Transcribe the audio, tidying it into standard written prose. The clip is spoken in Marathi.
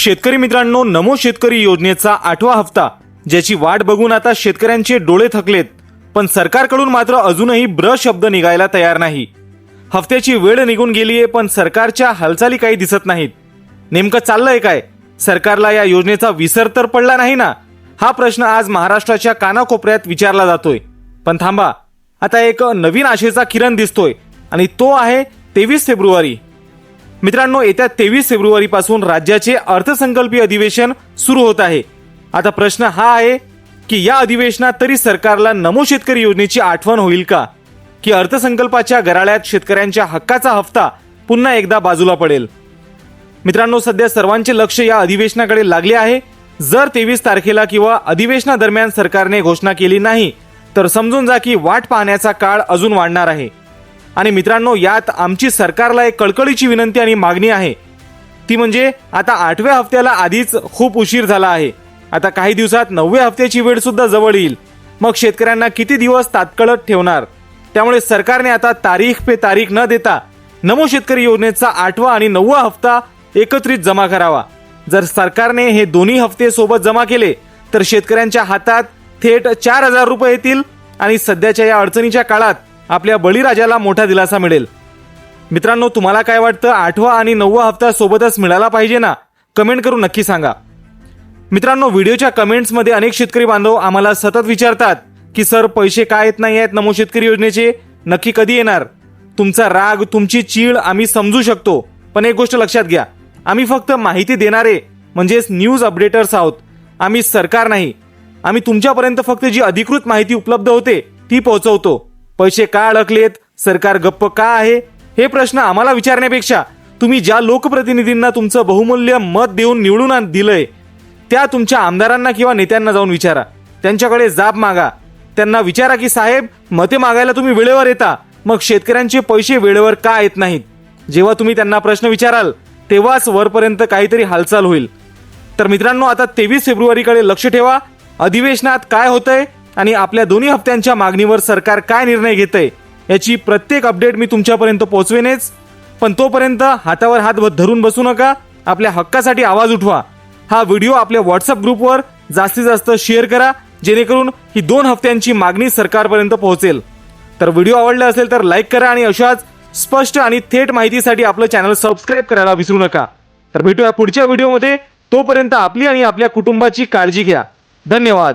शेतकरी मित्रांनो, नमो शेतकरी योजनेचा 8वा हप्ता ज्याची वाट बघून आता शेतकऱ्यांचे डोळे थकलेत, पण सरकारकडून मात्र अजूनही ब्र शब्द निघायला तयार नाही। हफ्त्याची वेळ निघून गेलीये, पण सरकारच्या हालचाली काही दिसत नाहीत। नेमकं चाललंय काय? सरकारला या योजनेचा विसर तर पडला नाही ना? हा प्रश्न आज महाराष्ट्राच्या कानाकोपऱ्यात विचारला जातोय। पण थांबा, आता एक नवीन आशेचा किरण दिसतोय आणि तो आहे 23 फेब्रुवारी। मित्रांनो, येत्या 23 फेब्रुवारी पासून राज्याचे अर्थसंकल्पीय अधिवेशन सुरू होत आहे। आता प्रश्न हा आहे की या अधिवेशनात तरी सरकारला नमो शेतकरी योजनेची आठवण होईल का, की अर्थसंकल्पाच्या गराळ्यात शेतकऱ्यांच्या हक्काचा हप्ता पुन्हा एकदा बाजूला पडेल? मित्रांनो, सध्या सर्वांचे लक्ष या अधिवेशनाकडे लागले आहे। जर 23 तारखेला किंवा अधिवेशनादरम्यान सरकारने घोषणा केली नाही तर समजून जा की वाट पाहण्याचा काळ अजून वाढणार आहे। आणि मित्रांनो, यात आमची सरकारला एक कळकळीची विनंती आणि मागणी आहे, ती म्हणजे आता 8व्या हप्त्याला आधीच खूप उशीर झाला आहे। आता काही दिवसात 9व्या हप्त्याची वेळ सुद्धा जवळ येईल। मग शेतकऱ्यांना किती दिवस तात्कळत ठेवणार? त्यामुळे सरकारने आता तारीख पे तारीख न देता नमो शेतकरी योजनेचा 8वा आणि 9वा हप्ता एकत्रित जमा करावा। जर सरकारने हे दोन्ही हप्ते सोबत जमा केले तर शेतकऱ्यांच्या हातात थेट 4000 रुपये येतील आणि सध्याच्या या अडचणीच्या काळात आपल्या बळीराजाला मोठा दिलासा मिळेल। मित्रांनो, तुम्हाला काय वाटतं? 8वा आणि 9वा हप्ता सोबतच मिळाला पाहिजे ना? कमेंट करून नक्की सांगा। मित्रांनो, व्हिडिओच्या कमेंट्समध्ये अनेक शेतकरी बांधव आम्हाला सतत विचारतात की सर, पैसे का येत नाही आहेत नमो शेतकरी योजनेचे, नक्की कधी येणार? तुमचा राग, तुमची चीड आम्ही समजू शकतो, पण एक गोष्ट लक्षात घ्या, आम्ही फक्त माहिती देणारे म्हणजेच न्यूज अपडेटर्स आहोत। आम्ही सरकार नाही। आम्ही तुमच्यापर्यंत फक्त जी अधिकृत माहिती उपलब्ध होते ती पोहोचवतो। पैसे का अडकलेत, सरकार गप्प का आहे, हे प्रश्न आम्हाला विचारण्यापेक्षा तुम्ही ज्या लोकप्रतिनिधींना तुमचं बहुमूल्य मत देऊन निवडून दिलंय त्या तुमच्या आमदारांना किंवा नेत्यांना जाऊन विचारा। त्यांच्याकडे जाब मागा। त्यांना विचारा की साहेब, मते मागायला तुम्ही वेळेवर येता, मग शेतकऱ्यांचे पैसे वेळेवर का येत नाहीत? जेव्हा तुम्ही त्यांना प्रश्न विचाराल तेव्हाच वरपर्यंत काहीतरी हालचाल होईल। तर मित्रांनो, आता 23 फेब्रुवारीकडे लक्ष ठेवा। अधिवेशनात काय होतंय आणि आपल्या दोन्ही हप्त्यांच्या मागणीवर सरकार काय निर्णय घेतंय याची प्रत्येक अपडेट मी तुमच्यापर्यंत पोहोचवेनच। पण तोपर्यंत हातावर हात धरून बसू नका, आपल्या हक्कासाठी आवाज उठवा। हा व्हिडिओ आपल्या व्हॉट्सअप ग्रुपवर जास्तीत जास्त शेअर करा, जेणेकरून ही 2 हप्त्यांची मागणी सरकारपर्यंत पोहोचेल। तर व्हिडिओ आवडला असेल तर लाईक करा आणि अशाच स्पष्ट आणि थेट माहितीसाठी आपलं चॅनल सबस्क्राईब करायला विसरू नका। तर भेटूया पुढच्या व्हिडिओमध्ये। तोपर्यंत आपली आणि आपल्या कुटुंबाची काळजी घ्या। धन्यवाद।